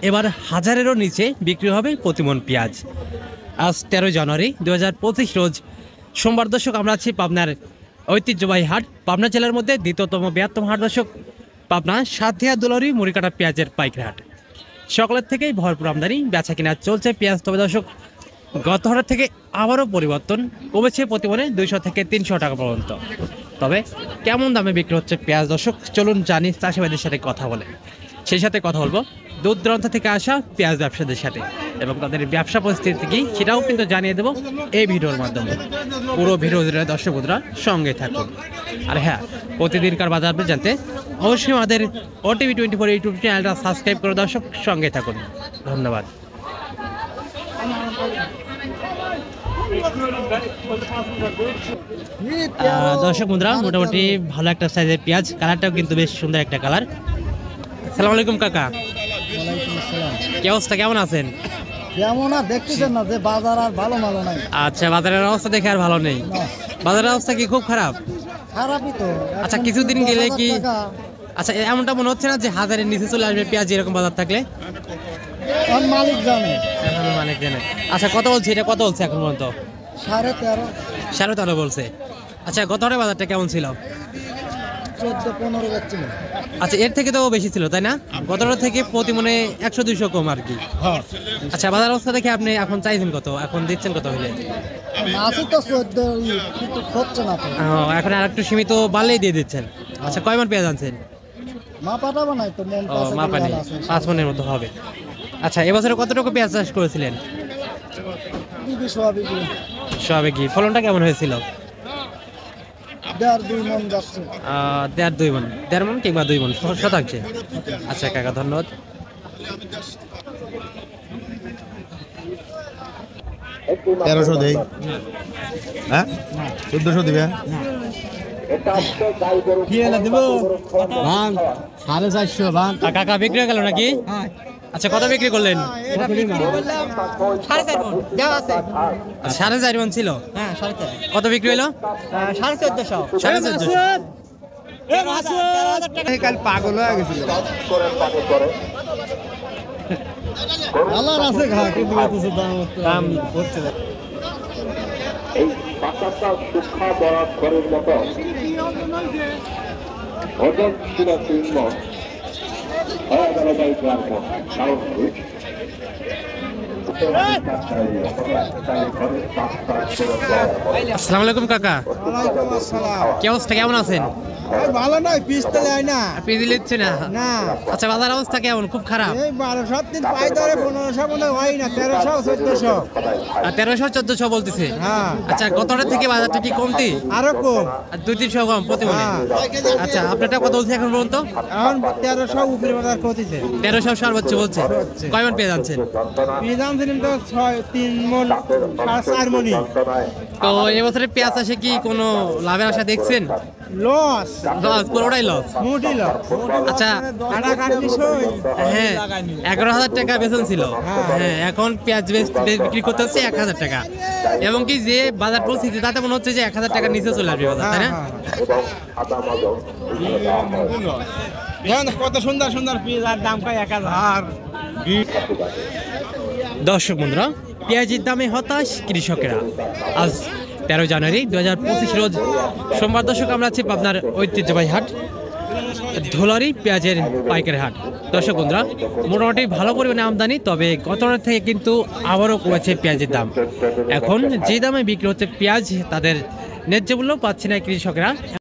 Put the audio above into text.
এবার হাজারেরও নিচে বিক্রি হবে প্রতিমন পেঁয়াজ। আজ 13 জানুয়ারি 2025 রোজ সোমবার। দর্শক, আমরা আছি পাবনার ঐতিহ্যবাহী হাট, পাবনা জেলার মধ্যে দ্বিতীয়তম বৃহত্তম হাট। দর্শক, পাবনা সাথিয়া দুলারি মুড়িকাটা পেঁয়াজের পাইকারি হাট। সকালের থেকেই ভরপুর আমদানি, বেচা কিনা চলছে পেঁয়াজ। তবে দর্শক, গত হাটের থেকে আবারও পরিবর্তন, কমেছে প্রতিমনে 200 থেকে 300 টাকা পর্যন্ত। তবে কেমন দামে বিক্রি হচ্ছে পেঁয়াজ দর্শক, চলুন জানি চাষিবাদের সাথে কথা বলে। সেই সাথে কথা বলবো দূর দূরান্ত থেকে আসা পেঁয়াজ ব্যবসাদের সাথে, এবং তাদের ব্যবসা পরিস্থিতি কি সেটাও কিন্তু জানিয়ে দেবো এই ভিডিওর মাধ্যমে। পুরো ভিডিও জুড়ে দর্শক বন্ধুরা সঙ্গে থাকুন। আর হ্যাঁ, প্রতিদিনকার বাজার আপডেট জানতে অবশ্যই আমাদের ওটিভি 24 ইউটিউব চ্যানেলটা সাবস্ক্রাইব করে দর্শক সঙ্গে থাকুন। ধন্যবাদ। দর্শক বন্ধুরা, মোটামুটি ভালো একটা সাইজের পেঁয়াজ, কালারটাও কিন্তু বেশ সুন্দর একটা কালার। আসসালামু আলাইকুম কাকা। কি অবস্থা, কেমন আছেন? কেমন আর দেখতেছেন না যে বাজার আর ভালো ভালো নাই। আচ্ছা, বাজারের অবস্থা দেখে আর ভালো নেই। বাজারের অবস্থা কি খুব খারাপ? খারাপই তো। আচ্ছা, কিছুদিন গেলে কি আচ্ছা এমনটা মনে হচ্ছে না যে হাজারের নিচে চলে আসবে পেঁয়াজ এরকম বাজার থাকলে? মালিক জানে, এখন মালিক জানে। আচ্ছা, কত বলছে এটা, কত বলছে এখন পর্যন্ত? 13.5 13.5 বলছে। আচ্ছা, গত হাটে বাজারটা কেমন ছিল? 14-15 যাচ্ছিল। আচ্ছা, এর থেকে তো বেশি ছিল তাই না? গতটা থেকে প্রতি মনে 100-200 কম আর কি। আচ্ছা, বাজার অবস্থা দেখে আপনি এখন চাইছেন কত, এখন দিচ্ছেন কত হলে? মাছই তো 14, কিন্তু হচ্ছে না তো। এখন আর একটু সীমিত বাড়লেই দিয়ে দিচ্ছেন। আচ্ছা, কয় মণ পেঁয়াজ আনছেন? মা পাঠাবো না তো, মন পাশে মাপা নেই, 5 মণের মতো হবে। আচ্ছা, এবছরে কতটুকু পেঁয়াজ চাষ করেছিলেন? স্বাভাবিক। ফলনটা কেমন হয়েছিল? 1.5-2 মন যাচ্ছে। 1.5-2 মণ, 1.5 মণ কিংবা 2 মণ শতাংশে। আচ্ছা কাকা, ধন্যবাদ। 1300 দেই। হ্যাঁ, 1400 দিবে। কি এলা দেব? ভাঙ 450 ভাঙ। কাকা বিক্রি হয়ে গেল নাকি? আচ্ছা, কত বিক্রি করলেন? এটা বিক্রি করলাম 4.5 মন। দেওয়া আছে 4.5 মণ ছিল। হ্যাঁ, 4.5। কত বিক্রি হলো? 1450। 1450। এ মাসুদ 13,000 টাকা কাল পাগল হয়ে গেছিল। আল্লাহর আছে ঘা, কিন্তু এত দাম হচ্ছে না। এই বাচ্চাটা সুখা বরাদ করার মতো ওজন ছিল 3 মণ। আসসালামু আলাইকুম কাকা। ওয়ালাইকুম আসসালাম। কি অবস্থা, কেমন আছেন? ভালো নয়, পিস তো যায় না। পিস দিচ্ছে না? না। আচ্ছা, বাজার অবস্থা কেমন? খুব খারাপ। এই 1200 দিন পাই ধরে 1500 মনে হয় না, 1300-1400। 1300-1400 বলতেছে। হ্যাঁ। আচ্ছা, গতটা থেকে বাজারটা কি কমতি? আরো কম। 200-300 কম প্রতি মণে। আচ্ছা, আপনারটা কত বলছে এখন পর্যন্ত? এখন 1300 উপরে বাজার করতেছে। 1300 সর্বোচ্চ বলছে। কয় মণ পেয়ে যাচ্ছেন? পিস আনছিলাম তো 3 মন 4 মণই। তো এবছরে পেঁয়াজ চাষে কি কোনো লাভের আশা দেখছেন? লস। পুরোটাই লস। মোটি লস। আচ্ছা, আটা কাটলি সই। হ্যাঁ, 11,000 টাকা বেতন ছিল। হ্যাঁ, এখন পেঁয়াজ বিক্রি করতে হচ্ছে 1,000 টাকা, এবং কি যে বাজার পরিস্থিতি তাতে মনে হচ্ছে যে 1,000 টাকার নিচে চলে আসবে বাজার, তাই না? কত সুন্দর সুন্দর পিস, আর দাম কয় 1000। দর্শক বন্ধুরা, পেঁয়াজের দামে হতাশ কৃষকেরা। আজ 13 জানুয়ারি 2025 রোজ সোমবার। দর্শক, আমরা আছি পাবনার ঐতিহ্যবাহী হাট, ধুলারি পেঁয়াজের পাইকারি হাট। দর্শক বন্ধুরা, মোটামুটি ভালো পরিমাণে আমদানি, তবে গত রাত থেকে কিন্তু আবারও কমেছে পেঁয়াজের দাম। এখন যে দামে বিক্রি হচ্ছে পেঁয়াজ, তাদের ন্যায্য মূল্য পাচ্ছে না কৃষকরা।